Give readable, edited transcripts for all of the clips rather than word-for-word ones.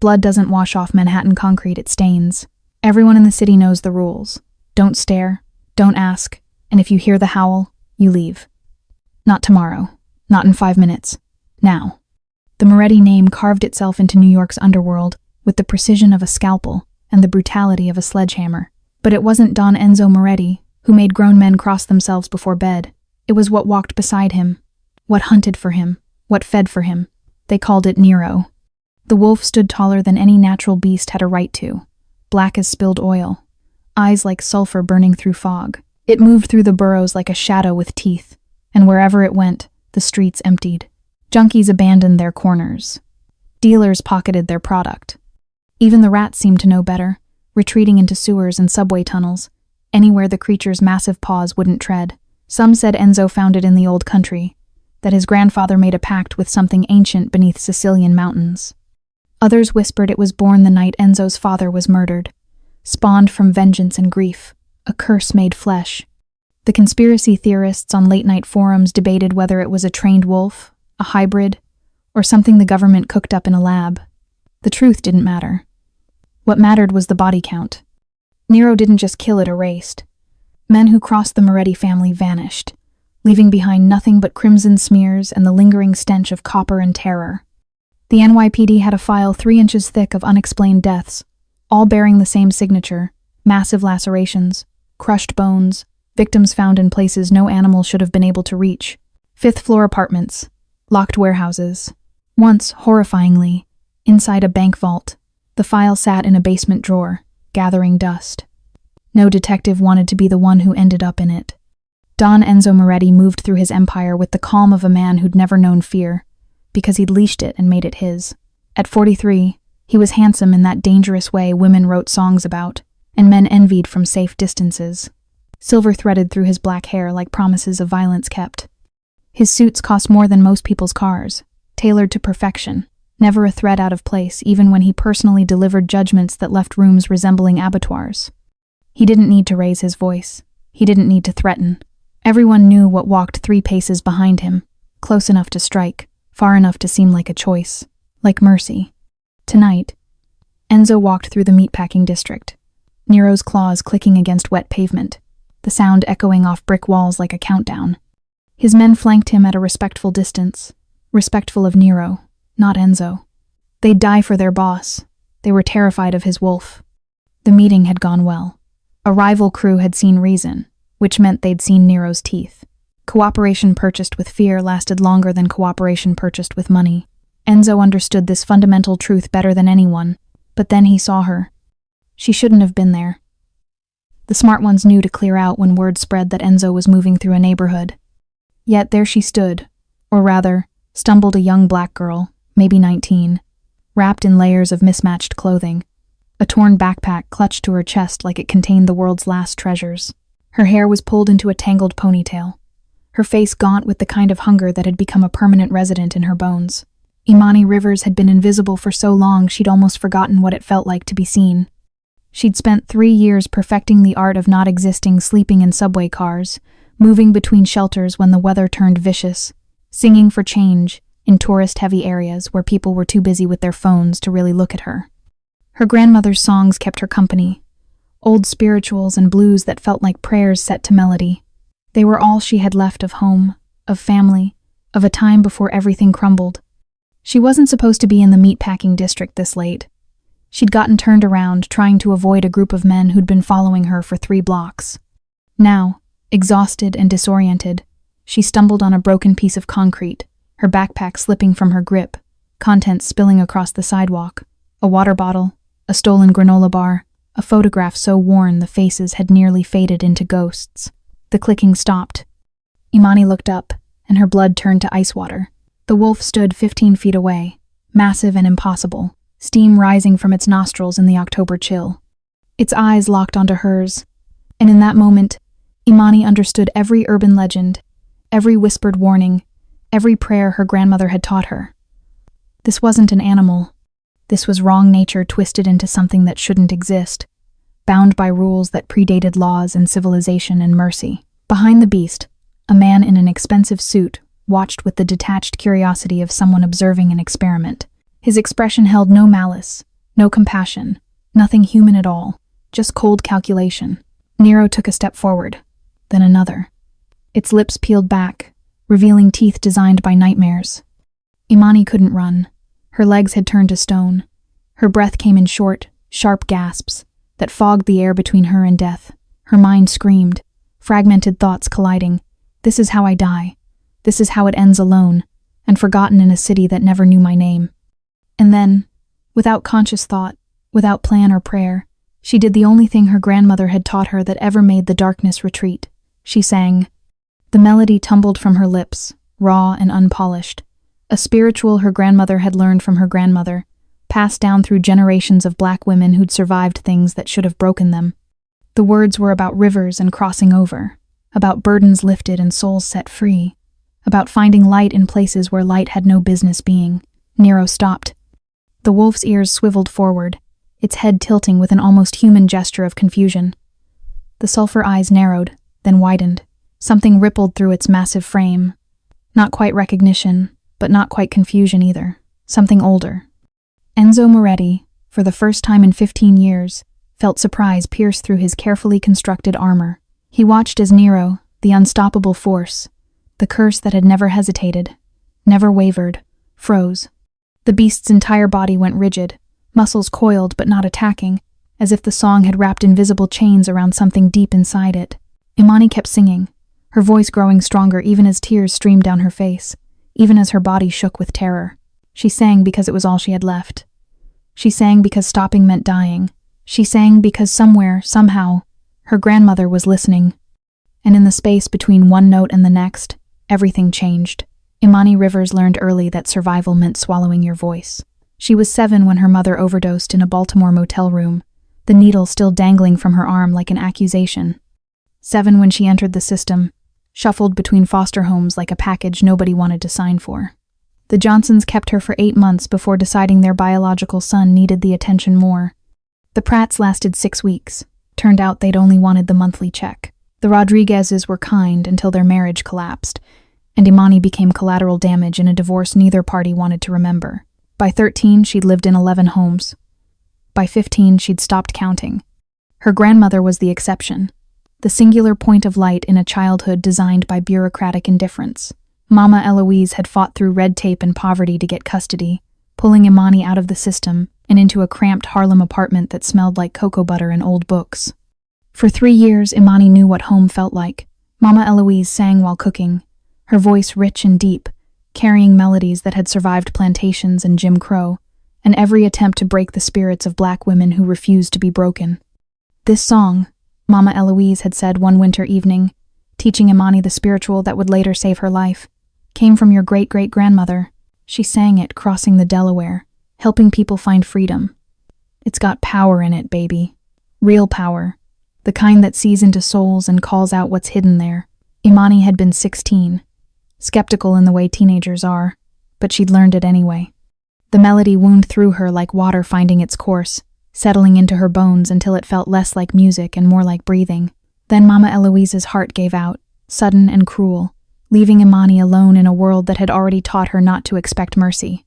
Blood doesn't wash off Manhattan concrete, it stains. Everyone in the city knows the rules. Don't stare, don't ask, and if you hear the howl, you leave. Not tomorrow, not in 5 minutes, now. The Moretti name carved itself into New York's underworld with the precision of a scalpel and the brutality of a sledgehammer. But it wasn't Don Enzo Moretti who made grown men cross themselves before bed. It was what walked beside him, what hunted for him, what fed for him. They called it Nero. The wolf stood taller than any natural beast had a right to, black as spilled oil, eyes like sulfur burning through fog. It moved through the boroughs like a shadow with teeth, and wherever it went, the streets emptied. Junkies abandoned their corners. Dealers pocketed their product. Even the rats seemed to know better, retreating into sewers and subway tunnels, anywhere the creature's massive paws wouldn't tread. Some said Enzo found it in the old country, that his grandfather made a pact with something ancient beneath Sicilian mountains. Others whispered it was born the night Enzo's father was murdered, spawned from vengeance and grief, a curse made flesh. The conspiracy theorists on late-night forums debated whether it was a trained wolf, a hybrid, or something the government cooked up in a lab. The truth didn't matter. What mattered was the body count. Nero didn't just kill, it erased. Men who crossed the Moretti family vanished, leaving behind nothing but crimson smears and the lingering stench of copper and terror. The NYPD had a file 3 inches thick of unexplained deaths, all bearing the same signature: massive lacerations, crushed bones, victims found in places no animal should have been able to reach. 5th-floor apartments, locked warehouses. Once, horrifyingly, inside a bank vault, the file sat in a basement drawer, gathering dust. No detective wanted to be the one who ended up in it. Don Enzo Moretti moved through his empire with the calm of a man who'd never known fear, because he'd leashed it and made it his. At 43, he was handsome in that dangerous way women wrote songs about, and men envied from safe distances. Silver threaded through his black hair like promises of violence kept. His suits cost more than most people's cars, tailored to perfection, never a thread out of place even when he personally delivered judgments that left rooms resembling abattoirs. He didn't need to raise his voice. He didn't need to threaten. Everyone knew what walked 3 paces behind him, close enough to strike, far enough to seem like a choice, like mercy. Tonight, Enzo walked through the meatpacking district, Nero's claws clicking against wet pavement, the sound echoing off brick walls like a countdown. His men flanked him at a respectful distance, respectful of Nero, not Enzo. They'd die for their boss. They were terrified of his wolf. The meeting had gone well. A rival crew had seen reason, which meant they'd seen Nero's teeth. Cooperation purchased with fear lasted longer than cooperation purchased with money. Enzo understood this fundamental truth better than anyone, but then he saw her. She shouldn't have been there. The smart ones knew to clear out when word spread that Enzo was moving through a neighborhood. Yet there she stood, or rather, stumbled a young black girl, maybe 19, wrapped in layers of mismatched clothing. A torn backpack clutched to her chest like it contained the world's last treasures. Her hair was pulled into a tangled ponytail, her face gaunt with the kind of hunger that had become a permanent resident in her bones. Imani Rivers had been invisible for so long she'd almost forgotten what it felt like to be seen. She'd spent 3 years perfecting the art of not existing, sleeping in subway cars, moving between shelters when the weather turned vicious, singing for change in tourist-heavy areas where people were too busy with their phones to really look at her. Her grandmother's songs kept her company, old spirituals and blues that felt like prayers set to melody. They were all she had left of home, of family, of a time before everything crumbled. She wasn't supposed to be in the meatpacking district this late. She'd gotten turned around, trying to avoid a group of men who'd been following her for 3 blocks. Now, exhausted and disoriented, she stumbled on a broken piece of concrete, her backpack slipping from her grip, contents spilling across the sidewalk, a water bottle, a stolen granola bar, a photograph so worn the faces had nearly faded into ghosts. The clicking stopped. Imani looked up, and her blood turned to ice water. The wolf stood 15 feet away, massive and impossible, steam rising from its nostrils in the October chill. Its eyes locked onto hers, and in that moment, Imani understood every urban legend, every whispered warning, every prayer her grandmother had taught her. This wasn't an animal. This was wrong nature twisted into something that shouldn't exist, bound by rules that predated laws and civilization and mercy. Behind the beast, a man in an expensive suit watched with the detached curiosity of someone observing an experiment. His expression held no malice, no compassion, nothing human at all, just cold calculation. Nero took a step forward, then another. Its lips peeled back, revealing teeth designed by nightmares. Imani couldn't run. Her legs had turned to stone. Her breath came in short, sharp gasps that fogged the air between her and death. Her mind screamed, fragmented thoughts colliding. This is how I die. This is how it ends alone, and forgotten in a city that never knew my name. And then, without conscious thought, without plan or prayer, she did the only thing her grandmother had taught her that ever made the darkness retreat. She sang. The melody tumbled from her lips, raw and unpolished. A spiritual her grandmother had learned from her grandmother, passed down through generations of black women who'd survived things that should have broken them. The words were about rivers and crossing over, about burdens lifted and souls set free, about finding light in places where light had no business being. Nero stopped. The wolf's ears swiveled forward, its head tilting with an almost human gesture of confusion. The sulfur eyes narrowed, then widened. Something rippled through its massive frame. Not quite recognition, but not quite confusion either. Something older. Enzo Moretti, for the first time in 15 years, felt surprise pierce through his carefully constructed armor. He watched as Nero, the unstoppable force, the curse that had never hesitated, never wavered, froze. The beast's entire body went rigid, muscles coiled but not attacking, as if the song had wrapped invisible chains around something deep inside it. Imani kept singing, her voice growing stronger even as tears streamed down her face, even as her body shook with terror. She sang because it was all she had left. She sang because stopping meant dying. She sang because somewhere, somehow, her grandmother was listening. And in the space between one note and the next, everything changed. Imani Rivers learned early that survival meant swallowing your voice. She was 7 when her mother overdosed in a Baltimore motel room, the needle still dangling from her arm like an accusation. 7 when she entered the system, shuffled between foster homes like a package nobody wanted to sign for. The Johnsons kept her for 8 months before deciding their biological son needed the attention more. The Pratts lasted 6 weeks. Turned out they'd only wanted the monthly check. The Rodriguezes were kind until their marriage collapsed, and Imani became collateral damage in a divorce neither party wanted to remember. By 13, she'd lived in 11 homes. By 15, she'd stopped counting. Her grandmother was the exception, the singular point of light in a childhood designed by bureaucratic indifference. Mama Eloise had fought through red tape and poverty to get custody, pulling Imani out of the system and into a cramped Harlem apartment that smelled like cocoa butter and old books. For 3 years, Imani knew what home felt like. Mama Eloise sang while cooking, her voice rich and deep, carrying melodies that had survived plantations and Jim Crow, and every attempt to break the spirits of black women who refused to be broken. This song, Mama Eloise had said one winter evening, teaching Imani the spiritual that would later save her life, came from your great-great-grandmother. She sang it crossing the Delaware, helping people find freedom. It's got power in it, baby. Real power. The kind that sees into souls and calls out what's hidden there. Imani had been 16, skeptical in the way teenagers are, but she'd learned it anyway. The melody wound through her like water finding its course, settling into her bones until it felt less like music and more like breathing. Then Mama Eloise's heart gave out, sudden and cruel, leaving Imani alone in a world that had already taught her not to expect mercy.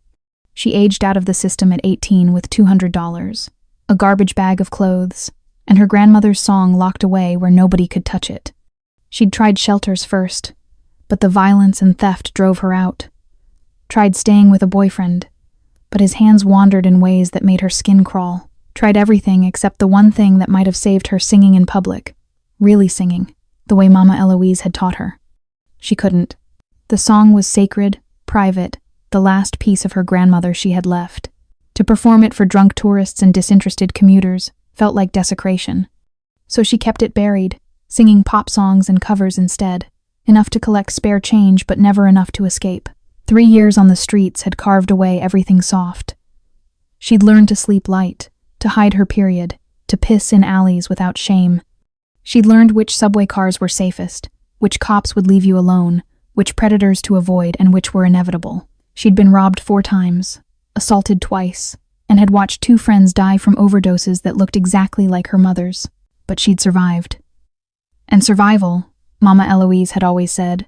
She aged out of the system at 18 with $200, a garbage bag of clothes, and her grandmother's song locked away where nobody could touch it. She'd tried shelters first, but the violence and theft drove her out. Tried staying with a boyfriend, but his hands wandered in ways that made her skin crawl. Tried everything except the one thing that might have saved her singing in public. Really singing, the way Mama Eloise had taught her. She couldn't. The song was sacred, private, the last piece of her grandmother she had left. To perform it for drunk tourists and disinterested commuters felt like desecration. So she kept it buried, singing pop songs and covers instead, enough to collect spare change but never enough to escape. 3 years on the streets had carved away everything soft. She'd learned to sleep light, to hide her period, to piss in alleys without shame. She'd learned which subway cars were safest, which cops would leave you alone, which predators to avoid, and which were inevitable. She'd been robbed 4 times, assaulted twice, and had watched 2 friends die from overdoses that looked exactly like her mother's. But she'd survived. And survival, Mama Eloise had always said,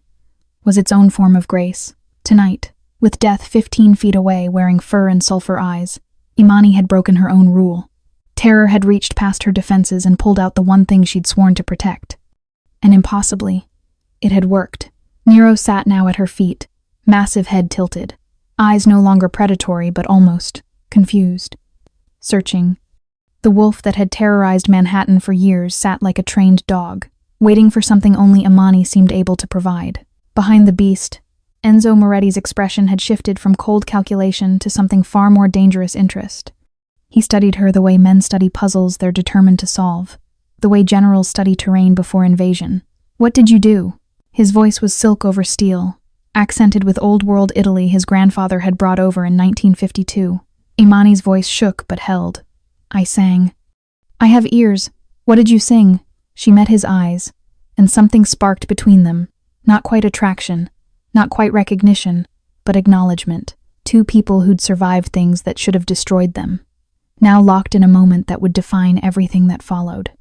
was its own form of grace. Tonight, With death 15 feet away, wearing fur and sulfur eyes, Imani had broken her own rule. Terror had reached past her defenses and pulled out the one thing she'd sworn to protect. And impossibly, it had worked. Nero sat now at her feet, massive head tilted, eyes no longer predatory but almost confused. Searching. The wolf that had terrorized Manhattan for years sat like a trained dog, waiting for something only Imani seemed able to provide. Behind the beast, Enzo Moretti's expression had shifted from cold calculation to something far more dangerous interest. He studied her the way men study puzzles they're determined to solve, the way generals study terrain before invasion. "What did you do?" His voice was silk over steel, accented with old-world Italy his grandfather had brought over in 1952. Imani's voice shook but held. "I sang." "I have ears. What did you sing?" She met his eyes, and something sparked between them. Not quite attraction, not quite recognition, but acknowledgement. Two people who'd survived things that should have destroyed them, now locked in a moment that would define everything that followed.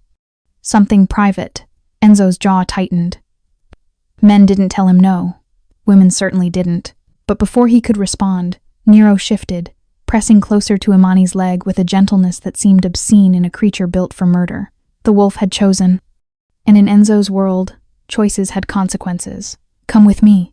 Something private. Enzo's jaw tightened. Men didn't tell him no. Women certainly didn't. But before he could respond, Nero shifted, pressing closer to Imani's leg with a gentleness that seemed obscene in a creature built for murder. The wolf had chosen. And in Enzo's world, choices had consequences. "Come with me."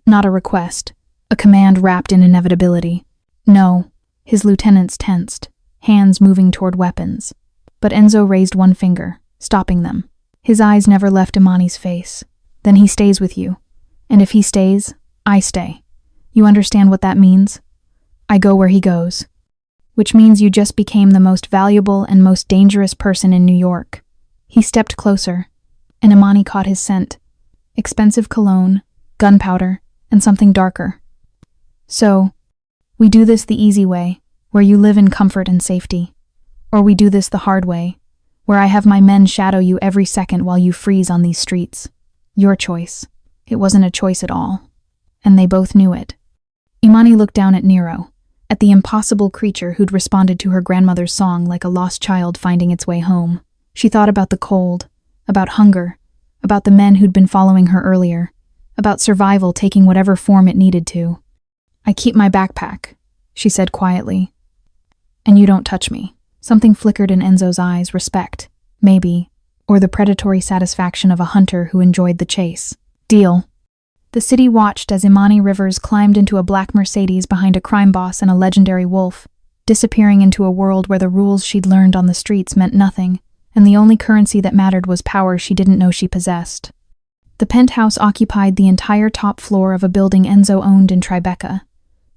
Not a request, a command wrapped in inevitability. "No." His lieutenants tensed, hands moving toward weapons. But Enzo raised one finger, stopping them. His eyes never left Imani's face. "Then he stays with you. And if he stays, I stay. You understand what that means? I go where he goes." "Which means you just became the most valuable and most dangerous person in New York." He stepped closer, and Imani caught his scent. Expensive cologne, gunpowder, and something darker. "So, we do this the easy way, where you live in comfort and safety. Or we do this the hard way, where I have my men shadow you every second while you freeze on these streets. Your choice." It wasn't a choice at all. And they both knew it. Imani looked down at Nero, at the impossible creature who'd responded to her grandmother's song like a lost child finding its way home. She thought about the cold, about hunger, about the men who'd been following her earlier, about survival taking whatever form it needed to. "I keep my backpack," she said quietly. "And you don't touch me." Something flickered in Enzo's eyes, respect, maybe, or the predatory satisfaction of a hunter who enjoyed the chase. "Deal." The city watched as Imani Rivers climbed into a black Mercedes behind a crime boss and a legendary wolf, disappearing into a world where the rules she'd learned on the streets meant nothing, and the only currency that mattered was power she didn't know she possessed. The penthouse occupied the entire top floor of a building Enzo owned in Tribeca,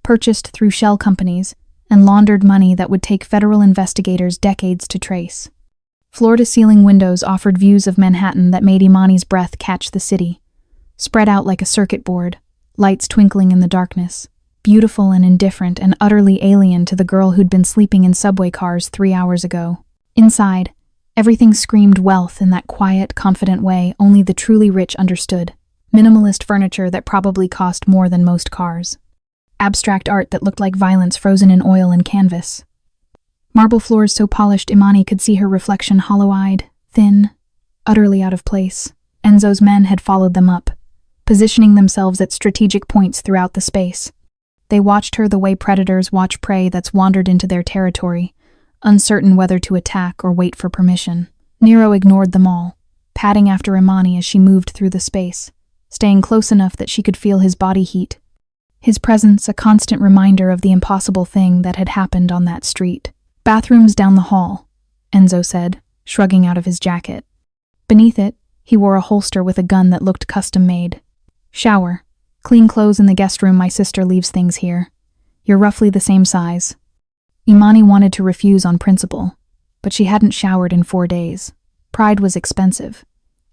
purchased through shell companies, and laundered money that would take federal investigators decades to trace. Floor-to-ceiling windows offered views of Manhattan that made Imani's breath catch the city, spread out like a circuit board, lights twinkling in the darkness, beautiful and indifferent and utterly alien to the girl who'd been sleeping in subway cars 3 hours ago. Inside, everything screamed wealth in that quiet, confident way only the truly rich understood. Minimalist furniture that probably cost more than most cars. Abstract art that looked like violence frozen in oil and canvas. Marble floors so polished Imani could see her reflection hollow-eyed, thin, utterly out of place. Enzo's men had followed them up, positioning themselves at strategic points throughout the space. They watched her the way predators watch prey that's wandered into their territory, uncertain whether to attack or wait for permission. Nero ignored them all, padding after Imani as she moved through the space, staying close enough that she could feel his body heat. His presence a constant reminder of the impossible thing that had happened on that street. "Bathrooms down the hall," Enzo said, shrugging out of his jacket. Beneath it, he wore a holster with a gun that looked custom-made. "Shower. Clean clothes in the guest room. My sister leaves things here. You're roughly the same size." Imani wanted to refuse on principle, but she hadn't showered in 4 days. Pride was expensive,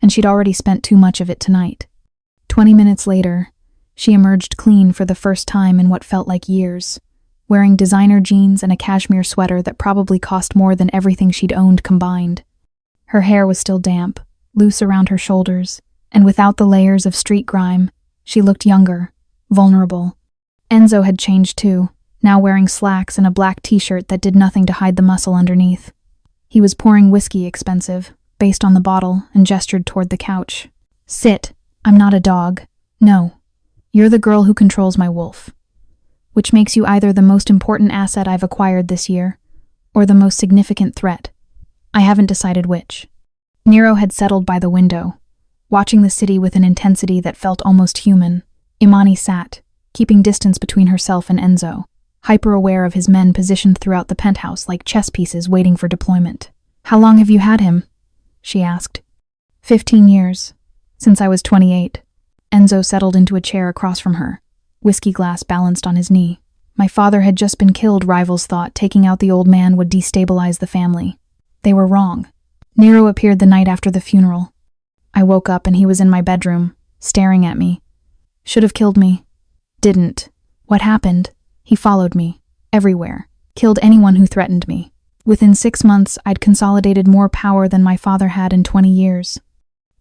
and she'd already spent too much of it tonight. 20 minutes later, she emerged clean for the first time in what felt like years, wearing designer jeans and a cashmere sweater that probably cost more than everything she'd owned combined. Her hair was still damp, loose around her shoulders, and without the layers of street grime, she looked younger, vulnerable. Enzo had changed too, now wearing slacks and a black t-shirt that did nothing to hide the muscle underneath. He was pouring whiskey expensive, based on the bottle, and gestured toward the couch. "Sit. I'm not a dog. No. You're the girl who controls my wolf. which makes you either the most important asset I've acquired this year, or the most significant threat. I haven't decided which. Nero had settled by the window, watching the city with an intensity that felt almost human. Imani sat, keeping distance between herself and Enzo, hyper-aware of his men positioned throughout the penthouse like chess pieces waiting for deployment. "How long have you had him?" she asked. 15 years. Since I was 28. Enzo settled into a chair across from her, whiskey glass balanced on his knee. My father had just been killed, rivals thought. Taking out the old man would destabilize the family. They were wrong. Nero appeared the night after the funeral. I woke up and he was in my bedroom, staring at me. Should have killed me. Didn't. What happened? He followed me, everywhere, killed anyone who threatened me. Within 6 months, I'd consolidated more power than my father had in 20 years.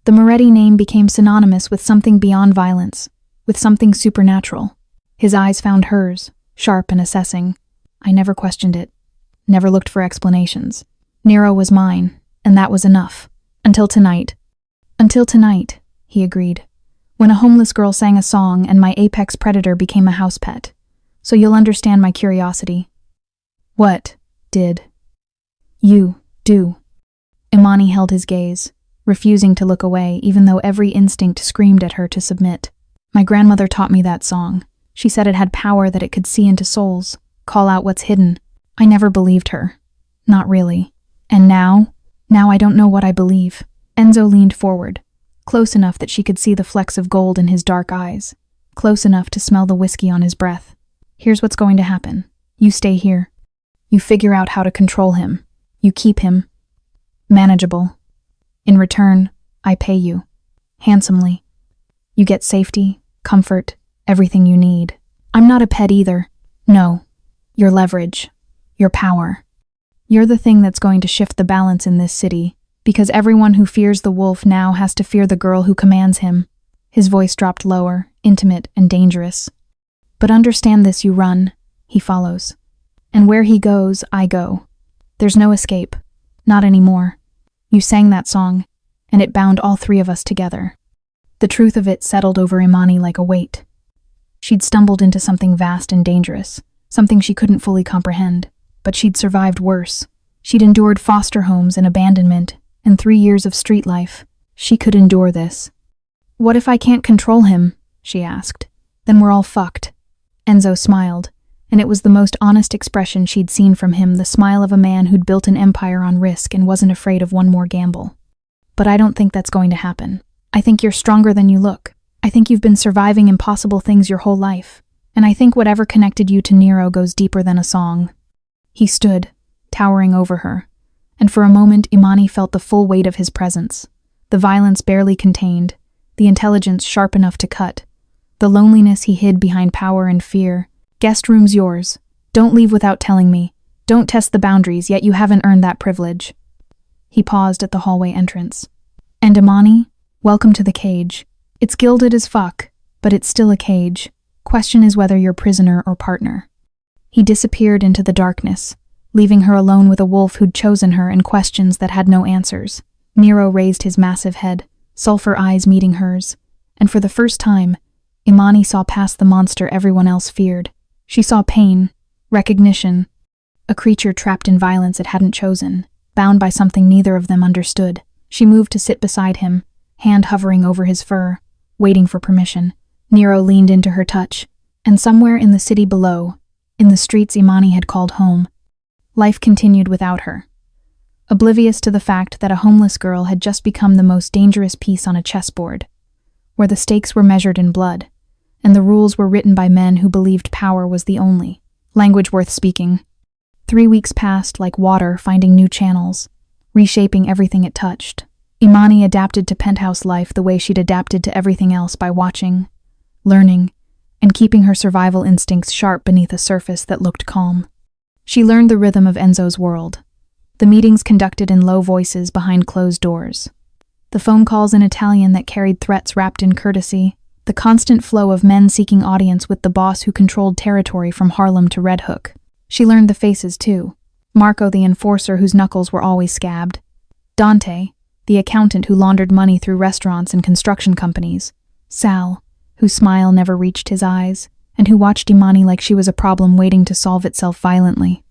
The Moretti name became synonymous with something beyond violence, with something supernatural. His eyes found hers, sharp and assessing. I never questioned it, never looked for explanations. Nero was mine, and that was enough. Until tonight. Until tonight, he agreed, when a homeless girl sang a song and my apex predator became a house pet. So you'll understand my curiosity. What did you do? Imani held his gaze, refusing to look away even though every instinct screamed at her to submit. My grandmother taught me that song. She said it had power, that it could see into souls, call out what's hidden. I never believed her. Not really. And now I don't know what I believe. Enzo leaned forward, close enough that she could see the flecks of gold in his dark eyes, close enough to smell the whiskey on his breath. Here's what's going to happen. You stay here. You figure out how to control him. You keep him manageable. In return, I pay you. Handsomely. You get safety, comfort, everything you need. I'm not a pet either. No. Your leverage. Your power. You're the thing that's going to shift the balance in this city, because everyone who fears the wolf now has to fear the girl who commands him. His voice dropped lower, intimate and dangerous. But understand this, you run, he follows. And where he goes, I go. There's no escape. Not anymore. You sang that song, and it bound all three of us together. The truth of it settled over Imani like a weight. She'd stumbled into something vast and dangerous, something she couldn't fully comprehend, but she'd survived worse. She'd endured foster homes and abandonment, and 3 years of street life. She could endure this. What if I can't control him? She asked. Then we're all fucked. Enzo smiled, and it was the most honest expression she'd seen from him, the smile of a man who'd built an empire on risk and wasn't afraid of one more gamble. But I don't think that's going to happen. I think you're stronger than you look. I think you've been surviving impossible things your whole life. And I think whatever connected you to Nero goes deeper than a song. He stood, towering over her, and for a moment Imani felt the full weight of his presence. The violence barely contained, the intelligence sharp enough to cut, the loneliness he hid behind power and fear. Guest room's yours. Don't leave without telling me. Don't test the boundaries, yet you haven't earned that privilege. He paused at the hallway entrance. And Imani, welcome to the cage. It's gilded as fuck, but it's still a cage. Question is whether you're prisoner or partner. He disappeared into the darkness, leaving her alone with a wolf who'd chosen her and questions that had no answers. Nero raised his massive head, sulfur eyes meeting hers, and for the first time, Imani saw past the monster everyone else feared. She saw pain, recognition, a creature trapped in violence it hadn't chosen, bound by something neither of them understood. She moved to sit beside him, hand hovering over his fur, waiting for permission. Nero leaned into her touch, and somewhere in the city below, in the streets Imani had called home, life continued without her. Oblivious to the fact that a homeless girl had just become the most dangerous piece on a chessboard, where the stakes were measured in blood, and the rules were written by men who believed power was the only language worth speaking. 3 weeks passed like water finding new channels, reshaping everything it touched. Imani adapted to penthouse life the way she'd adapted to everything else, by watching, learning, and keeping her survival instincts sharp beneath a surface that looked calm. She learned the rhythm of Enzo's world, the meetings conducted in low voices behind closed doors, the phone calls in Italian that carried threats wrapped in courtesy, the constant flow of men seeking audience with the boss who controlled territory from Harlem to Red Hook. She learned the faces too. Marco, the enforcer whose knuckles were always scabbed. Dante, the accountant who laundered money through restaurants and construction companies. Sal, whose smile never reached his eyes. and who watched Imani like she was a problem waiting to solve itself violently.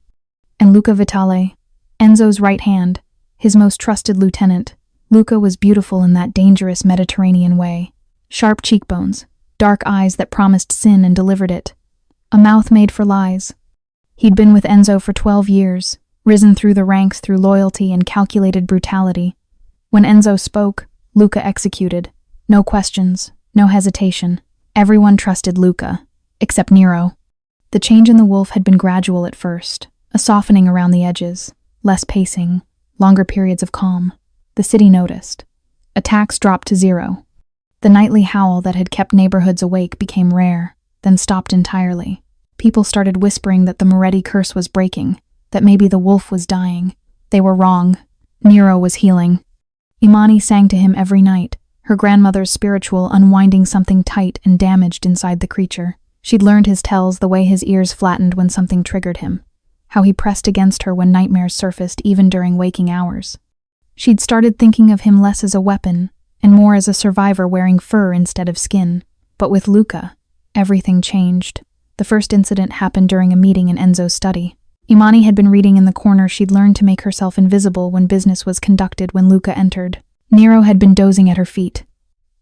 And Luca Vitale, Enzo's right hand, his most trusted lieutenant. Luca was beautiful in that dangerous Mediterranean way. Sharp cheekbones, dark eyes that promised sin and delivered it. A mouth made for lies. He'd been with Enzo for 12 years, risen through the ranks through loyalty and calculated brutality. When Enzo spoke, Luca executed. No questions, no hesitation. Everyone trusted Luca, except Nero. The change in the wolf had been gradual at first, a softening around the edges, less pacing, longer periods of calm. The city noticed. Attacks dropped to 0. The nightly howl that had kept neighborhoods awake became rare, then stopped entirely. People started whispering that the Moretti curse was breaking, that maybe the wolf was dying. They were wrong. Nero was healing. Imani sang to him every night, her grandmother's spiritual unwinding something tight and damaged inside the creature. She'd learned his tells, the way his ears flattened when something triggered him, how he pressed against her when nightmares surfaced even during waking hours. She'd started thinking of him less as a weapon and more as a survivor wearing fur instead of skin. But with Luca, everything changed. The first incident happened during a meeting in Enzo's study. Imani had been reading in the corner. She'd learned to make herself invisible when business was conducted when Luca entered. Nero had been dozing at her feet.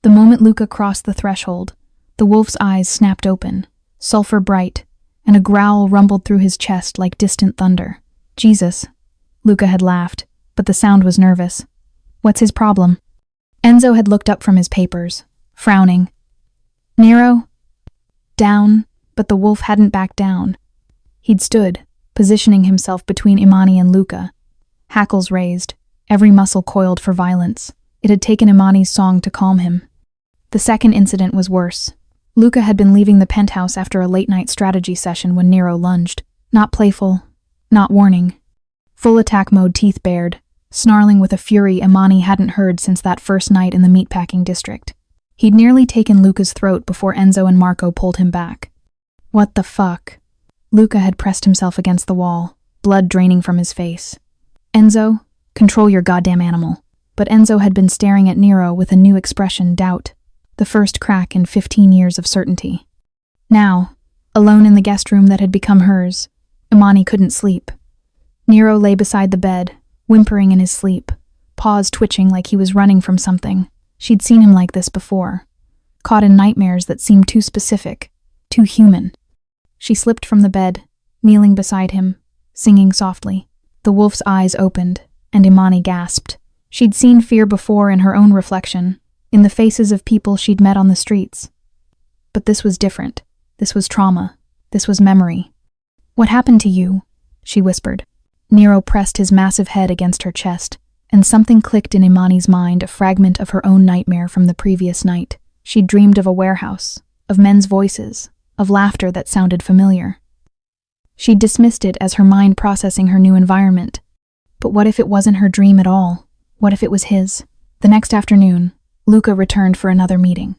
The moment Luca crossed the threshold, the wolf's eyes snapped open, sulfur bright, and a growl rumbled through his chest like distant thunder. Jesus. Luca had laughed, but the sound was nervous. What's his problem? Enzo had looked up from his papers, frowning. Nero? Down, but the wolf hadn't backed down. He'd stood, positioning himself between Imani and Luca. Hackles raised, every muscle coiled for violence. It had taken Imani's song to calm him. The second incident was worse. Luca had been leaving the penthouse after a late-night strategy session when Nero lunged. Not playful, not warning. Full attack mode, teeth bared, snarling with a fury Imani hadn't heard since that first night in the meatpacking district. He'd nearly taken Luca's throat before Enzo and Marco pulled him back. What the fuck? Luca had pressed himself against the wall, blood draining from his face. Enzo, control your goddamn animal. But Enzo had been staring at Nero with a new expression, doubt. The first crack in 15 years of certainty. Now, alone in the guest room that had become hers, Imani couldn't sleep. Nero lay beside the bed, whimpering in his sleep, paws twitching like he was running from something. She'd seen him like this before, caught in nightmares that seemed too specific, too human. She slipped from the bed, kneeling beside him, singing softly. The wolf's eyes opened, and Imani gasped. She'd seen fear before in her own reflection, in the faces of people she'd met on the streets. But this was different. This was trauma. This was memory. What happened to you? She whispered. Nero pressed his massive head against her chest, and something clicked in Imani's mind, a fragment of her own nightmare from the previous night. She'd dreamed of a warehouse, of men's voices, of laughter that sounded familiar. She'd dismissed it as her mind processing her new environment. But what if it wasn't her dream at all? What if it was his? The next afternoon, Luca returned for another meeting.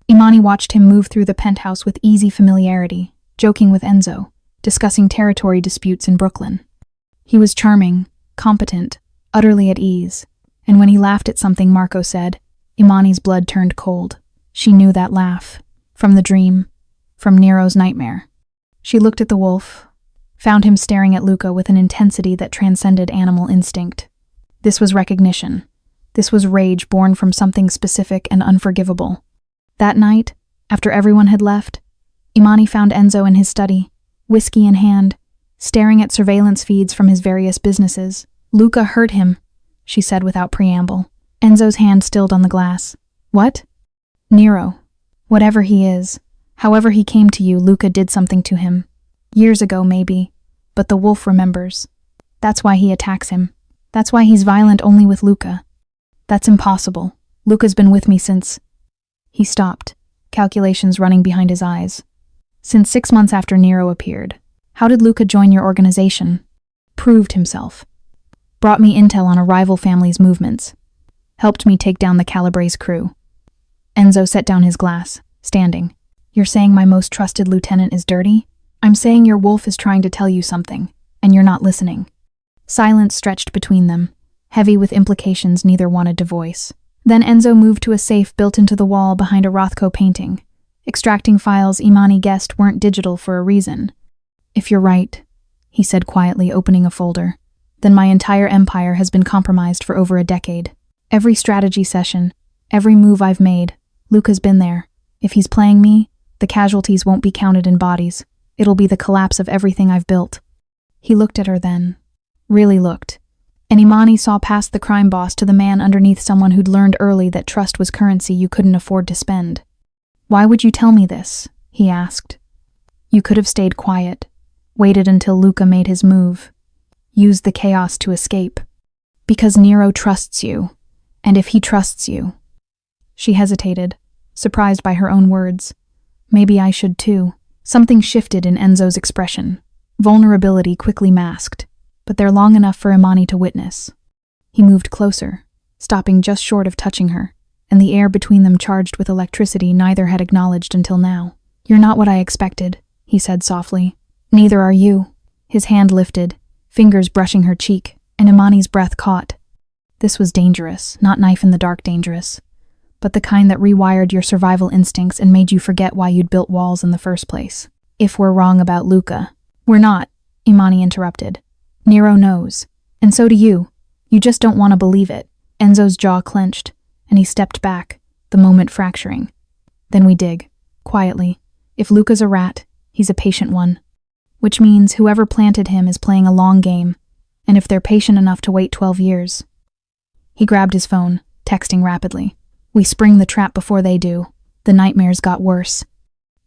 Imani watched him move through the penthouse with easy familiarity, joking with Enzo, discussing territory disputes in Brooklyn. He was charming, competent, utterly at ease, and when he laughed at something Marco said, Imani's blood turned cold. She knew that laugh, from the dream, from Nero's nightmare. She looked at the wolf, found him staring at Luca with an intensity that transcended animal instinct. This was recognition. This was rage born from something specific and unforgivable. That night, after everyone had left, Imani found Enzo in his study, whiskey in hand, staring at surveillance feeds from his various businesses. Luca hurt him, she said without preamble. Enzo's hand stilled on the glass. What? Nero. Whatever he is, however he came to you, Luca did something to him. Years ago, maybe, but the wolf remembers. That's why he attacks him. That's why he's violent only with Luca. That's impossible. Luca's been with me since... He stopped, calculations running behind his eyes. Since 6 months after Nero appeared. How did Luca join your organization? Proved himself. Brought me intel on a rival family's movements. Helped me take down the Calabrese crew. Enzo set down his glass, standing. You're saying my most trusted lieutenant is dirty? I'm saying your wolf is trying to tell you something, and you're not listening. Silence stretched between them, heavy with implications neither wanted to voice. Then Enzo moved to a safe built into the wall behind a Rothko painting. Extracting files Imani guessed weren't digital for a reason. If you're right, he said quietly, opening a folder, then my entire empire has been compromised for over a decade. Every strategy session, every move I've made, Luca's been there. If he's playing me, the casualties won't be counted in bodies. It'll be the collapse of everything I've built. He looked at her then. Really looked. And Imani saw past the crime boss to the man underneath, someone who'd learned early that trust was currency you couldn't afford to spend. Why would you tell me this? He asked. You could have stayed quiet, waited until Luca made his move, used the chaos to escape. Because Nero trusts you, and if he trusts you. She hesitated, surprised by her own words. Maybe I should too. Something shifted in Enzo's expression. Vulnerability quickly masked, but they're long enough for Imani to witness. He moved closer, stopping just short of touching her, and the air between them charged with electricity neither had acknowledged until now. You're not what I expected, he said softly. Neither are you. His hand lifted, fingers brushing her cheek, and Imani's breath caught. This was dangerous, not knife-in-the-dark dangerous, but the kind that rewired your survival instincts and made you forget why you'd built walls in the first place. If we're wrong about Luca. We're not, Imani interrupted. Nero knows. And so do you. You just don't want to believe it. Enzo's jaw clenched, and he stepped back, the moment fracturing. Then we dig, quietly. If Luca's a rat, he's a patient one. Which means whoever planted him is playing a long game, and if they're patient enough to wait 12 years. He grabbed his phone, texting rapidly. We spring the trap before they do. The nightmares got worse.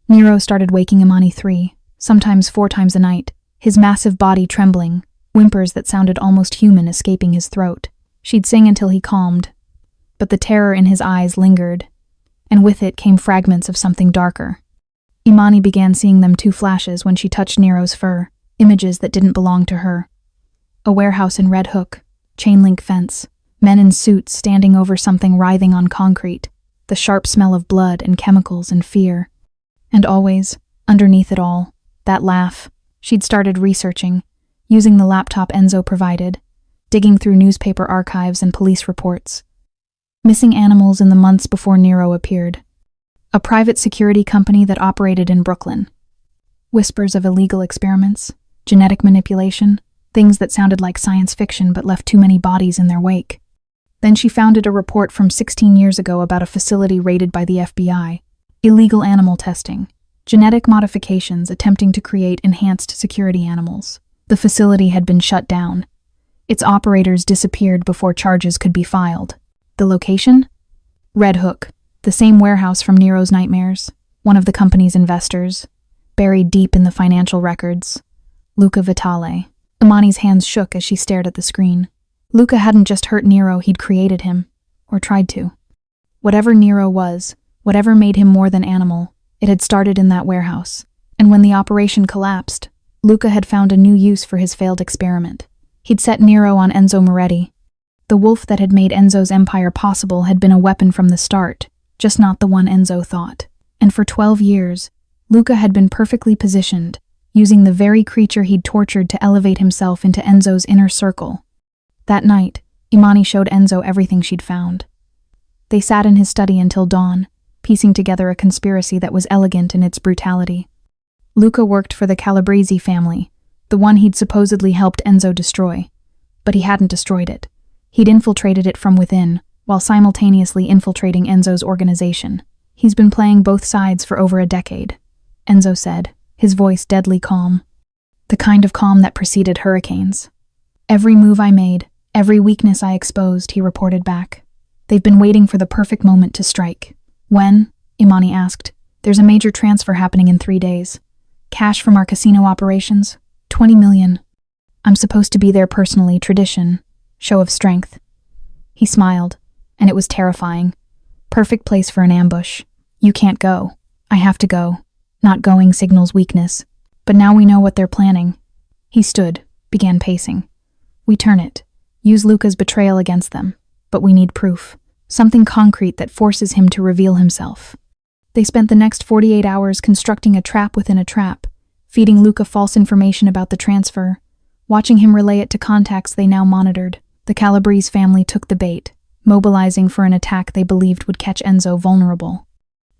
Nero started waking Imani 3, sometimes 4 times a night, his massive body trembling, whimpers that sounded almost human escaping his throat. She'd sing until he calmed, but the terror in his eyes lingered, and with it came fragments of something darker. Imani began seeing them 2 flashes when she touched Nero's fur, images that didn't belong to her. A warehouse in Red Hook, chain-link fence, men in suits standing over something writhing on concrete, the sharp smell of blood and chemicals and fear. And always, underneath it all, that laugh. She'd started researching, using the laptop Enzo provided, digging through newspaper archives and police reports. Missing animals in the months before Nero appeared. A private security company that operated in Brooklyn. Whispers of illegal experiments, genetic manipulation, things that sounded like science fiction but left too many bodies in their wake. Then she founded a report from 16 years ago about a facility raided by the FBI. Illegal animal testing. Genetic modifications attempting to create enhanced security animals. The facility had been shut down. Its operators disappeared before charges could be filed. The location? Red Hook, the same warehouse from Nero's nightmares, one of the company's investors, buried deep in the financial records. Luca Vitale. Imani's hands shook as she stared at the screen. Luca hadn't just hurt Nero, he'd created him, or tried to. Whatever Nero was, whatever made him more than animal, it had started in that warehouse, and when the operation collapsed, Luca had found a new use for his failed experiment. He'd set Nero on Enzo Moretti. The wolf that had made Enzo's empire possible had been a weapon from the start, just not the one Enzo thought. And for 12 years, Luca had been perfectly positioned, using the very creature he'd tortured to elevate himself into Enzo's inner circle. That night, Imani showed Enzo everything she'd found. They sat in his study until dawn, piecing together a conspiracy that was elegant in its brutality. Luca worked for the Calabrese family, the one he'd supposedly helped Enzo destroy. But he hadn't destroyed it. He'd infiltrated it from within, while simultaneously infiltrating Enzo's organization. He's been playing both sides for over a decade, Enzo said, his voice deadly calm. The kind of calm that preceded hurricanes. Every move I made, every weakness I exposed, he reported back. They've been waiting for the perfect moment to strike. When? Imani asked. There's a major transfer happening in 3 days. Cash from our casino operations, 20 million. I'm supposed to be there personally, tradition, show of strength. He smiled, and it was terrifying. Perfect place for an ambush. You can't go. I have to go. Not going signals weakness. But now we know what they're planning. He stood, began pacing. We turn it. Use Luca's betrayal against them. But we need proof. Something concrete that forces him to reveal himself. They spent the next 48 hours constructing a trap within a trap, feeding Luca false information about the transfer, watching him relay it to contacts they now monitored. The Calabrese family took the bait, mobilizing for an attack they believed would catch Enzo vulnerable.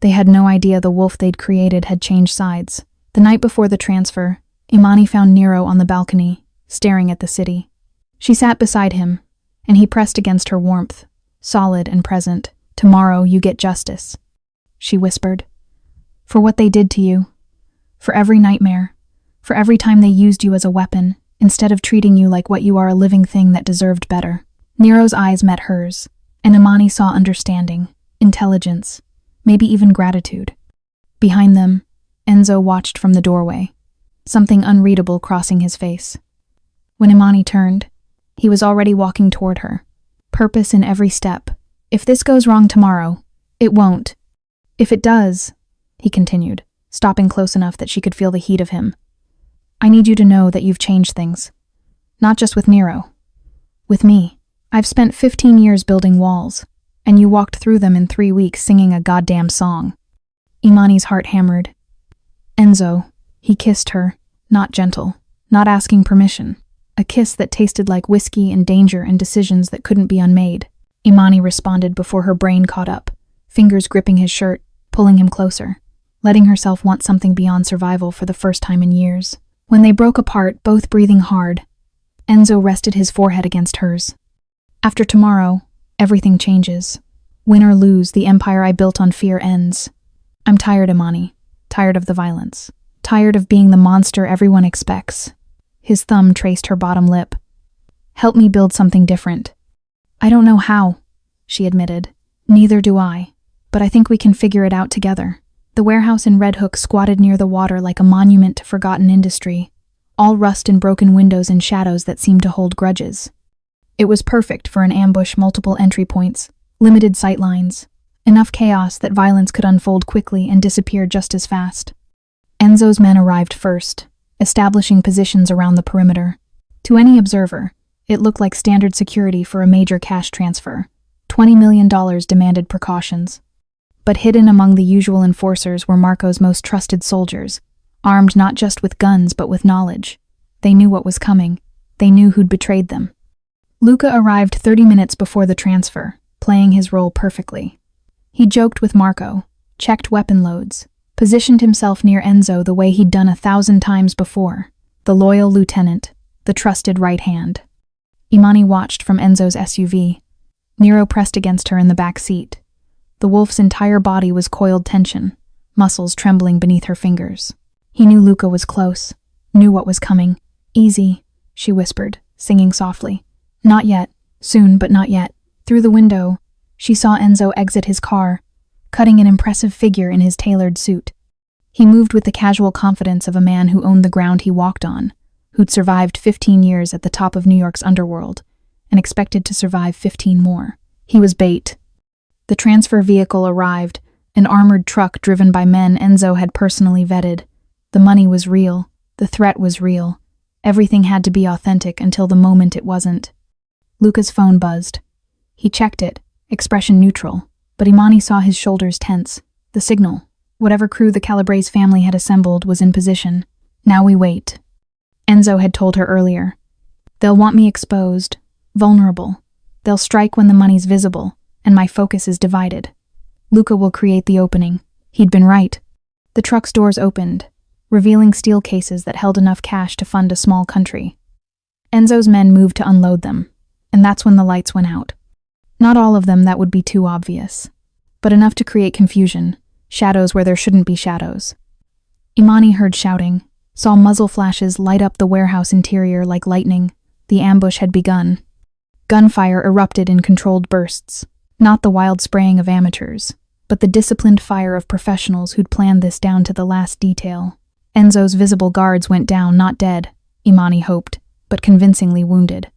They had no idea the wolf they'd created had changed sides. The night before the transfer, Imani found Nero on the balcony, staring at the city. She sat beside him, and he pressed against her warmth, solid and present. "Tomorrow you get justice," she whispered. "For what they did to you. For every nightmare. For every time they used you as a weapon, instead of treating you like what you are, a living thing that deserved better." Nero's eyes met hers, and Imani saw understanding, intelligence, maybe even gratitude. Behind them, Enzo watched from the doorway, something unreadable crossing his face. When Imani turned, he was already walking toward her, purpose in every step. "If this goes wrong tomorrow, it won't. If it does," he continued, stopping close enough that she could feel the heat of him, "I need you to know that you've changed things. Not just with Nero. With me. I've spent 15 years building walls, and you walked through them in 3 weeks singing a goddamn song." Imani's heart hammered. "Enzo," he kissed her, not gentle, not asking permission. A kiss that tasted like whiskey and danger and decisions that couldn't be unmade. Imani responded before her brain caught up, fingers gripping his shirt, pulling him closer, letting herself want something beyond survival for the first time in years. When they broke apart, both breathing hard, Enzo rested his forehead against hers. "After tomorrow, everything changes. Win or lose, the empire I built on fear ends. I'm tired, Imani. Tired of the violence. Tired of being the monster everyone expects." His thumb traced her bottom lip. "Help me build something different." "I don't know how," she admitted. "Neither do I. But I think we can figure it out together." The warehouse in Red Hook squatted near the water like a monument to forgotten industry, all rust and broken windows and shadows that seemed to hold grudges. It was perfect for an ambush, multiple entry points, limited sight lines, enough chaos that violence could unfold quickly and disappear just as fast. Enzo's men arrived first, establishing positions around the perimeter. To any observer, it looked like standard security for a major cash transfer. $20 million demanded precautions. But hidden among the usual enforcers were Marco's most trusted soldiers, armed not just with guns but with knowledge. They knew what was coming. They knew who'd betrayed them. Luca arrived 30 minutes before the transfer, playing his role perfectly. He joked with Marco, checked weapon loads, positioned himself near Enzo the way he'd done 1,000 times before, the loyal lieutenant, the trusted right hand. Imani watched from Enzo's SUV. Nero pressed against her in the back seat. The wolf's entire body was coiled tension, muscles trembling beneath her fingers. He knew Luca was close, knew what was coming. "Easy," she whispered, singing softly. "Not yet. Soon, but not yet." Through the window, she saw Enzo exit his car, cutting an impressive figure in his tailored suit. He moved with the casual confidence of a man who owned the ground he walked on, who'd survived 15 years at the top of New York's underworld, and expected to survive 15 more. He was bait. The transfer vehicle arrived, an armored truck driven by men Enzo had personally vetted. The money was real. The threat was real. Everything had to be authentic until the moment it wasn't. Luca's phone buzzed. He checked it, expression neutral, but Imani saw his shoulders tense. The signal. Whatever crew the Calabrese family had assembled was in position. "Now we wait." Enzo had told her earlier. "They'll want me exposed, vulnerable. They'll strike when the money's visible, and my focus is divided. Luca will create the opening." He'd been right. The truck's doors opened, revealing steel cases that held enough cash to fund a small country. Enzo's men moved to unload them, and that's when the lights went out. Not all of them, that would be too obvious, but enough to create confusion, shadows where there shouldn't be shadows. Imani heard shouting, saw muzzle flashes light up the warehouse interior like lightning. The ambush had begun. Gunfire erupted in controlled bursts, not the wild spraying of amateurs, but the disciplined fire of professionals who'd planned this down to the last detail. Enzo's visible guards went down, not dead, Imani hoped, but convincingly wounded.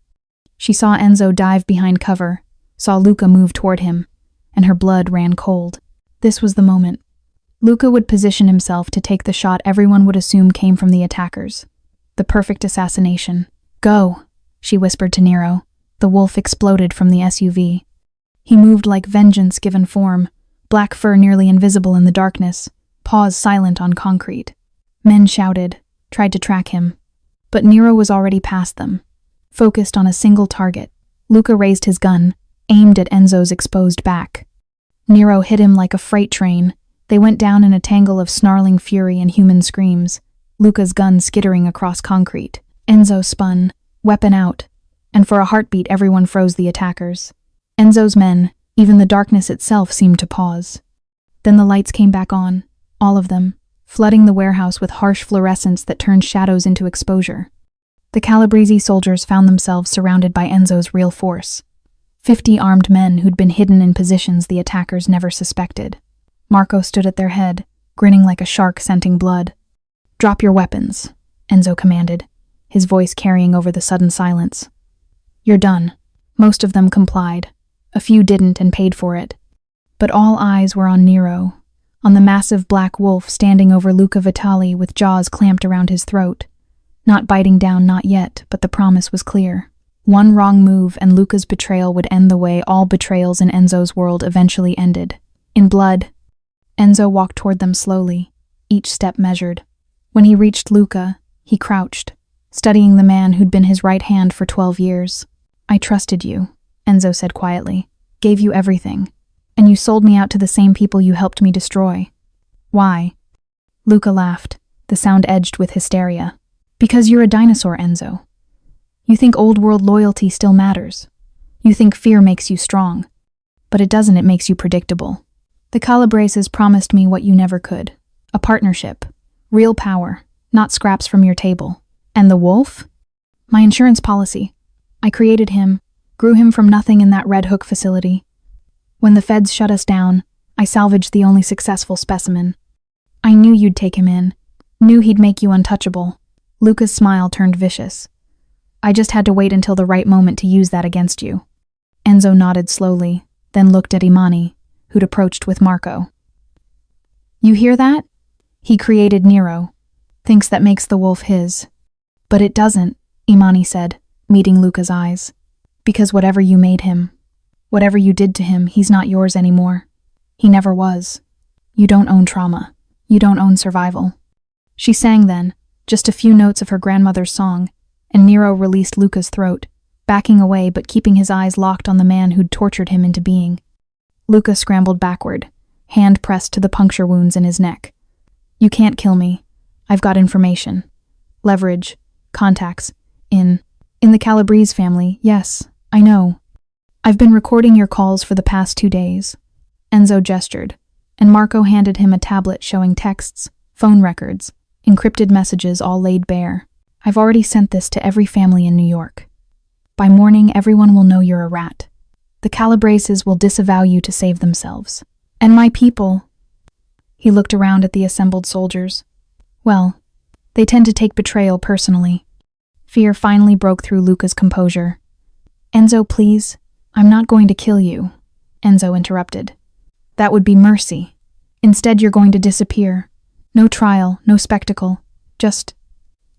She saw Enzo dive behind cover, saw Luca move toward him, and her blood ran cold. This was the moment. Luca would position himself to take the shot everyone would assume came from the attackers. The perfect assassination. "Go," she whispered to Nero. The wolf exploded from the SUV. He moved like vengeance given form, black fur nearly invisible in the darkness, paws silent on concrete. Men shouted, tried to track him, but Nero was already past them, focused on a single target. Luca raised his gun, aimed at Enzo's exposed back. Nero hit him like a freight train, They went down in a tangle of snarling fury and human screams, Luca's gun skittering across concrete. Enzo spun, weapon out, and for a heartbeat everyone froze the attackers. Enzo's men, even the darkness itself, seemed to pause. Then the lights came back on, all of them, flooding the warehouse with harsh fluorescence that turned shadows into exposure. The Calabrese soldiers found themselves surrounded by Enzo's real force. 50 armed men who'd been hidden in positions the attackers never suspected. Marco stood at their head, grinning like a shark scenting blood. "Drop your weapons," Enzo commanded, his voice carrying over the sudden silence. "You're done." Most of them complied. A few didn't and paid for it. But all eyes were on Nero, on the massive black wolf standing over Luca Vitali with jaws clamped around his throat. Not biting down, not yet, but the promise was clear. One wrong move and Luca's betrayal would end the way all betrayals in Enzo's world eventually ended. In blood. Enzo walked toward them slowly, each step measured. When he reached Luca, he crouched, studying the man who'd been his right hand for 12 years. "I trusted you," Enzo said quietly. "Gave you everything. And you sold me out to the same people you helped me destroy. Why?" Luca laughed, the sound edged with hysteria. "Because you're a dinosaur, Enzo. You think old-world loyalty still matters. You think fear makes you strong. But it doesn't, it makes you predictable. The Calabreses promised me what you never could. A partnership. Real power, not scraps from your table. And the wolf? My insurance policy. I created him, grew him from nothing in that Red Hook facility. When the feds shut us down, I salvaged the only successful specimen. I knew you'd take him in, knew he'd make you untouchable." Luca's smile turned vicious. "I just had to wait until the right moment to use that against you." Enzo nodded slowly, then looked at Imani, who'd approached with Marco. "You hear that? He created Nero. Thinks that makes the wolf his. But it doesn't," Imani said, meeting Luca's eyes. "Because whatever you made him, whatever you did to him, he's not yours anymore. He never was. You don't own trauma. You don't own survival." She sang then, just a few notes of her grandmother's song, and Nero released Luca's throat, backing away but keeping his eyes locked on the man who'd tortured him into being. Luca scrambled backward, hand pressed to the puncture wounds in his neck. "You can't kill me. I've got information. Leverage. Contacts. In the Calabrese family, yes, I know. I've been recording your calls for the past 2 days." Enzo gestured, and Marco handed him a tablet showing texts, phone records, encrypted messages all laid bare. "I've already sent this to every family in New York. By morning, everyone will know you're a rat. The Calabreses will disavow you to save themselves. And my people..." He looked around at the assembled soldiers. "Well, they tend to take betrayal personally." Fear finally broke through Luca's composure. "Enzo, please, I'm not going to kill you," Enzo interrupted. "That would be mercy. Instead, you're going to disappear. No trial, no spectacle. Just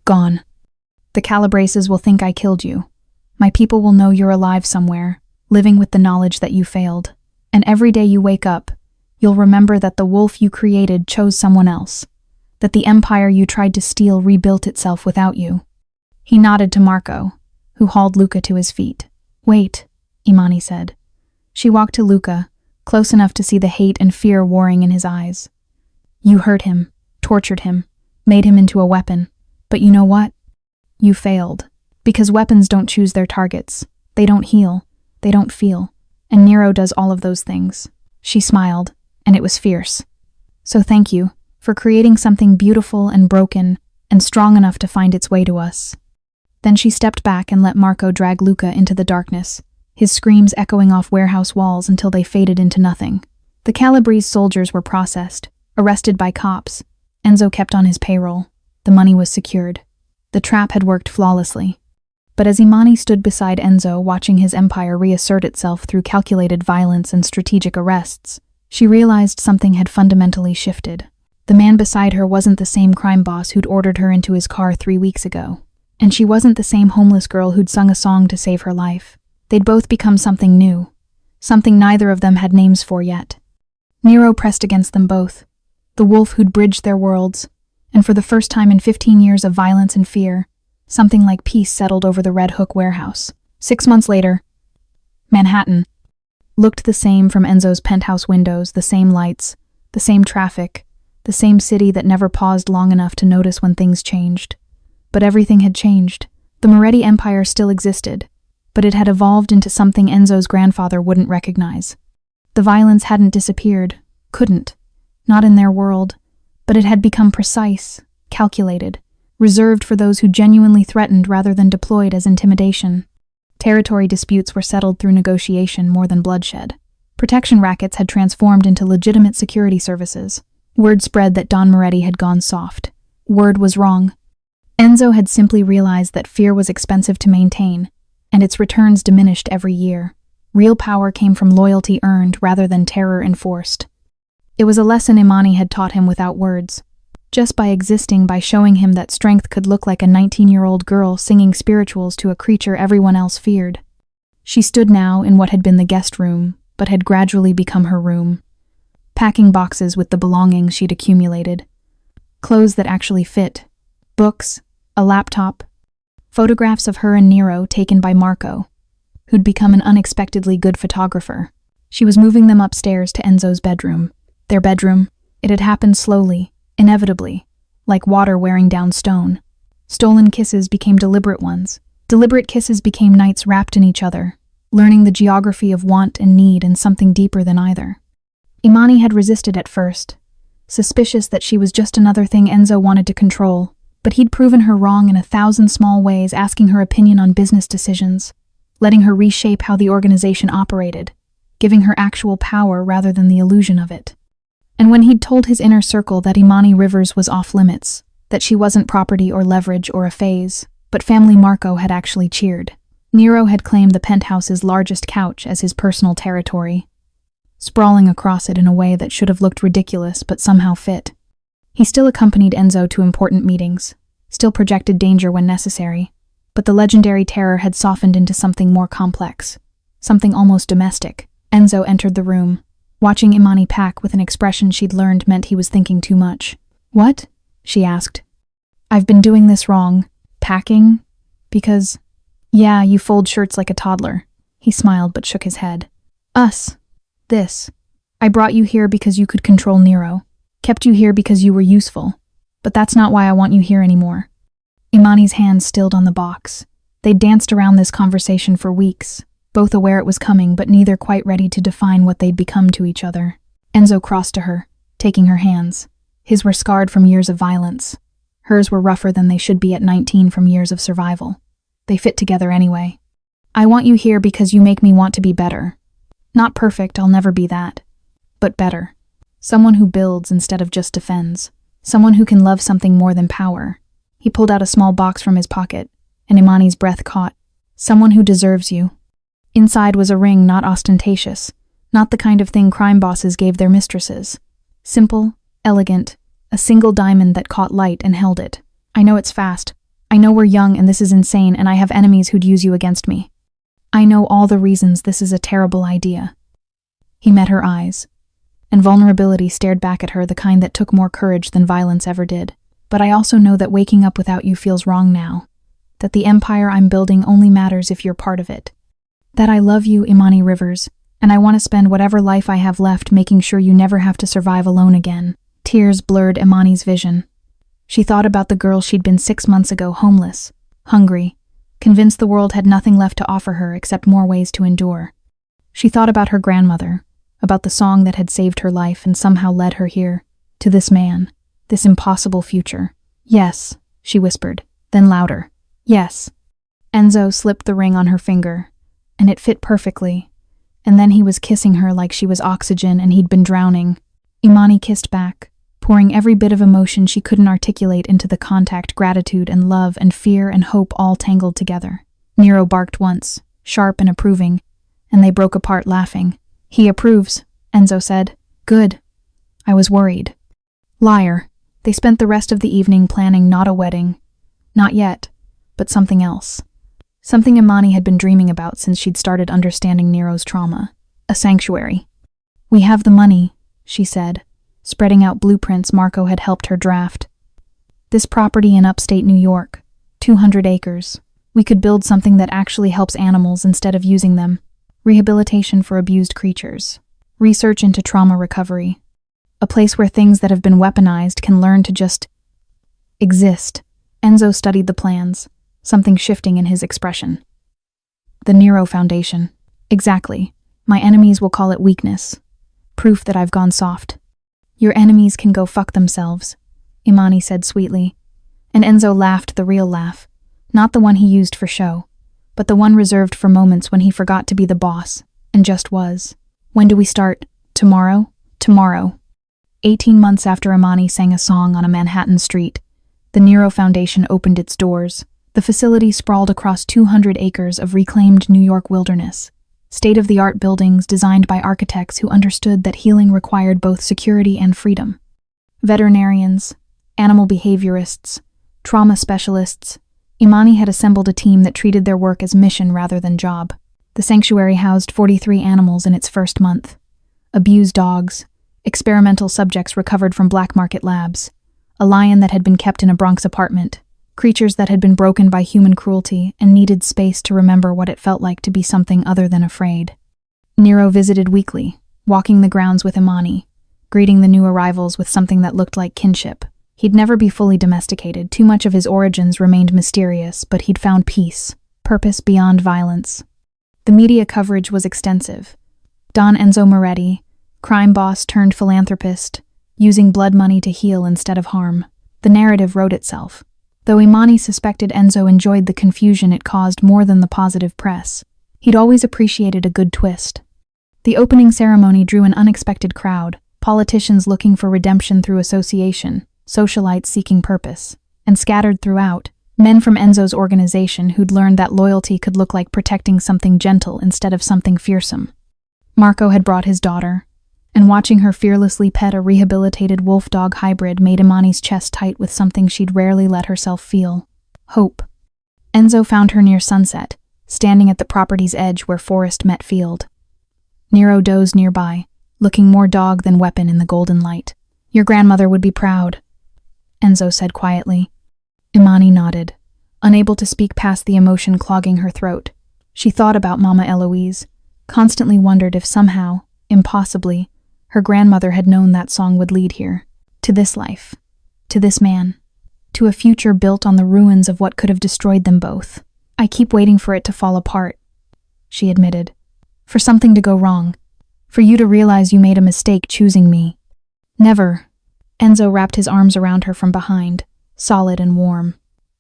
gone. The Calabreses will think I killed you. My people will know you're alive somewhere, living with the knowledge that you failed. And every day you wake up, you'll remember that the wolf you created chose someone else, that the empire you tried to steal rebuilt itself without you." He nodded to Marco, who hauled Luca to his feet. "Wait," Imani said. She walked to Luca, close enough to see the hate and fear warring in his eyes. "You hurt him, tortured him, made him into a weapon. But you know what? You failed. Because weapons don't choose their targets. They don't heal. They don't feel. And Nero does all of those things." She smiled, and it was fierce. "So thank you for creating something beautiful and broken and strong enough to find its way to us." Then she stepped back and let Marco drag Luca into the darkness, his screams echoing off warehouse walls until they faded into nothing. The Calabrese soldiers were processed, arrested by cops. Enzo kept on his payroll. The money was secured. The trap had worked flawlessly. But as Imani stood beside Enzo, watching his empire reassert itself through calculated violence and strategic arrests, she realized something had fundamentally shifted. The man beside her wasn't the same crime boss who'd ordered her into his car 3 weeks ago. And she wasn't the same homeless girl who'd sung a song to save her life. They'd both become something new, something neither of them had names for yet. Nero pressed against them both, the wolf who'd bridged their worlds, and for the first time in 15 years of violence and fear, something like peace settled over the Red Hook warehouse. 6 months later, Manhattan looked the same from Enzo's penthouse windows, the same lights, The same traffic, the same city that never paused long enough to notice when things changed. But everything had changed. The Moretti Empire still existed, but it had evolved into something Enzo's grandfather wouldn't recognize. The violence hadn't disappeared, couldn't, not in their world, but it had become precise, calculated, reserved for those who genuinely threatened rather than deployed as intimidation. Territory disputes were settled through negotiation more than bloodshed. Protection rackets had transformed into legitimate security services. Word spread that Don Moretti had gone soft. Word was wrong. Enzo had simply realized that fear was expensive to maintain, and its returns diminished every year. Real power came from loyalty earned rather than terror enforced. It was a lesson Imani had taught him without words, just by existing, by showing him that strength could look like a 19-year-old girl singing spirituals to a creature everyone else feared. She stood now in what had been the guest room, but had gradually become her room, packing boxes with the belongings she'd accumulated. Clothes that actually fit, books, a laptop, photographs of her and Nero taken by Marco, who'd become an unexpectedly good photographer. She was moving them upstairs to Enzo's bedroom. Their bedroom. It had happened slowly, inevitably, like water wearing down stone. Stolen kisses became deliberate ones. Deliberate kisses became nights wrapped in each other, learning the geography of want and need and something deeper than either. Imani had resisted at first, suspicious that she was just another thing Enzo wanted to control, but he'd proven her wrong in 1,000 small ways, asking her opinion on business decisions, letting her reshape how the organization operated, giving her actual power rather than the illusion of it. And when he'd told his inner circle that Imani Rivers was off limits, that she wasn't property or leverage or a phase, but family Marco had actually cheered. Nero had claimed the penthouse's largest couch as his personal territory, sprawling across it in a way that should have looked ridiculous but somehow fit. He still accompanied Enzo to important meetings, still projected danger when necessary, but the legendary terror had softened into something more complex, something almost domestic. Enzo entered the room, watching Imani pack with an expression she'd learned meant he was thinking too much. "What?" she asked. "I've been doing this wrong. Packing? Because, yeah, you fold shirts like a toddler." He smiled but shook his head. "Us. This. I brought you here because you could control Nero. Kept you here because you were useful. But that's not why I want you here anymore." Imani's hands stilled on the box. They'd danced around this conversation for weeks, both aware it was coming but neither quite ready to define what they'd become to each other. Enzo crossed to her, taking her hands. His were scarred from years of violence. Hers were rougher than they should be at 19 from years of survival. They fit together anyway. "I want you here because you make me want to be better. Not perfect, I'll never be that. But better. Someone who builds instead of just defends. Someone who can love something more than power." He pulled out a small box from his pocket, and Imani's breath caught. "Someone who deserves you." Inside was a ring not ostentatious, not the kind of thing crime bosses gave their mistresses. Simple, elegant, a single diamond that caught light and held it. "I know it's fast. I know we're young and this is insane and I have enemies who'd use you against me. I know all the reasons this is a terrible idea." He met her eyes, and vulnerability stared back at her, the kind that took more courage than violence ever did. "But I also know that waking up without you feels wrong now. That the empire I'm building only matters if you're part of it. That I love you, Imani Rivers, and I want to spend whatever life I have left making sure you never have to survive alone again." Tears blurred Imani's vision. She thought about the girl she'd been 6 months ago, homeless, hungry, convinced the world had nothing left to offer her except more ways to endure. She thought about her grandmother, about the song that had saved her life and somehow led her here, to this man, this impossible future. "Yes," she whispered, then louder. "Yes." Enzo slipped the ring on her finger, and it fit perfectly, and then he was kissing her like she was oxygen and he'd been drowning. Imani kissed back, pouring every bit of emotion she couldn't articulate into the contact, gratitude and love and fear and hope all tangled together. Nero barked once, sharp and approving, and they broke apart laughing. "He approves," Enzo said. "Good. I was worried." Liar. They spent the rest of the evening planning not a wedding. Not yet, but something else. Something Imani had been dreaming about since she'd started understanding Nero's trauma. A sanctuary. "We have the money," she said, spreading out blueprints Marco had helped her draft. "This property in upstate New York, 200 acres. We could build something that actually helps animals instead of using them. Rehabilitation for abused creatures. Research into trauma recovery. A place where things that have been weaponized can learn to just exist. Enzo studied the plans, something shifting in his expression. The Nero Foundation. Exactly. My enemies will call it weakness. Proof that I've gone soft. Your enemies can go fuck themselves, Imani said sweetly. And Enzo laughed the real laugh, not the one he used for show, but the one reserved for moments when he forgot to be the boss, and just was. When do we start? Tomorrow? Tomorrow. 18 months after Imani sang a song on a Manhattan street, the Nero Foundation opened its doors. The facility sprawled across 200 acres of reclaimed New York wilderness. State-of-the-art buildings designed by architects who understood that healing required both security and freedom. Veterinarians, animal behaviorists, trauma specialists, Imani had assembled a team that treated their work as mission rather than job. The sanctuary housed 43 animals in its first month. Abused dogs, experimental subjects recovered from black market labs, a lion that had been kept in a Bronx apartment, creatures that had been broken by human cruelty and needed space to remember what it felt like to be something other than afraid. Nero visited weekly, walking the grounds with Imani, greeting the new arrivals with something that looked like kinship. He'd never be fully domesticated, too much of his origins remained mysterious, but he'd found peace, purpose beyond violence. The media coverage was extensive. Don Enzo Moretti, crime boss turned philanthropist, using blood money to heal instead of harm. The narrative wrote itself. Though Imani suspected Enzo enjoyed the confusion it caused more than the positive press, he'd always appreciated a good twist. The opening ceremony drew an unexpected crowd, politicians looking for redemption through association, socialites seeking purpose, and scattered throughout, men from Enzo's organization who'd learned that loyalty could look like protecting something gentle instead of something fearsome. Marco had brought his daughter, and watching her fearlessly pet a rehabilitated wolf-dog hybrid made Imani's chest tight with something she'd rarely let herself feel: hope. Enzo found her near sunset, standing at the property's edge where forest met field. Nero dozed nearby, looking more dog than weapon in the golden light. Your grandmother would be proud, Enzo said quietly. Imani nodded, unable to speak past the emotion clogging her throat. She thought about Mama Eloise, constantly wondered if somehow, impossibly, her grandmother had known that song would lead here, to this life, to this man, to a future built on the ruins of what could have destroyed them both. I keep waiting for it to fall apart, she admitted. For something to go wrong. For you to realize you made a mistake choosing me. Never. Enzo wrapped his arms around her from behind, solid and warm.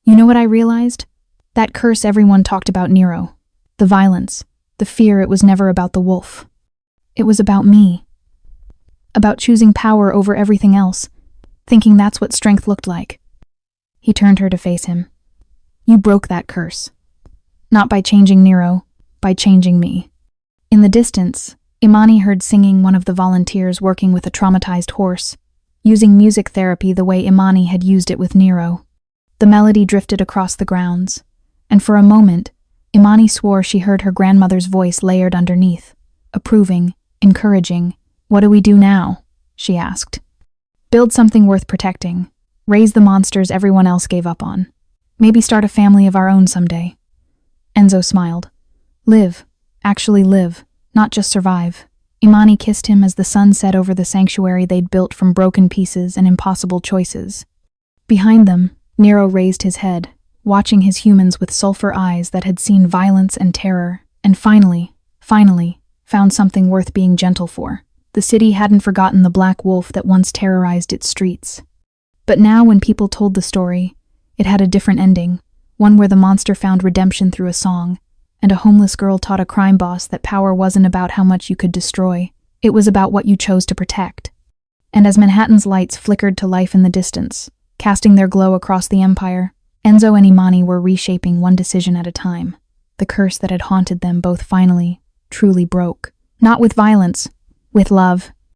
You know what I realized? That curse everyone talked about Nero. The violence, the fear, it was never about the wolf. It was about me. About choosing power over everything else, thinking that's what strength looked like. He turned her to face him. You broke that curse. Not by changing Nero, by changing me. In the distance, Imani heard singing one of the volunteers working with a traumatized horse, using music therapy the way Imani had used it with Nero. The melody drifted across the grounds, and for a moment, Imani swore she heard her grandmother's voice layered underneath, approving, encouraging. What do we do now? She asked. Build something worth protecting. Raise the monsters everyone else gave up on. Maybe start a family of our own someday. Enzo smiled. Live. Actually live. Not just survive. Imani kissed him as the sun set over the sanctuary they'd built from broken pieces and impossible choices. Behind them, Nero raised his head, watching his humans with sulfur eyes that had seen violence and terror, and finally, found something worth being gentle for. The city hadn't forgotten the black wolf that once terrorized its streets. But now when people told the story, it had a different ending, one where the monster found redemption through a song, and a homeless girl taught a crime boss that power wasn't about how much you could destroy, it was about what you chose to protect. And as Manhattan's lights flickered to life in the distance, casting their glow across the empire, Enzo and Imani were reshaping one decision at a time. The curse that had haunted them both finally, truly broke. Not with violence, with love,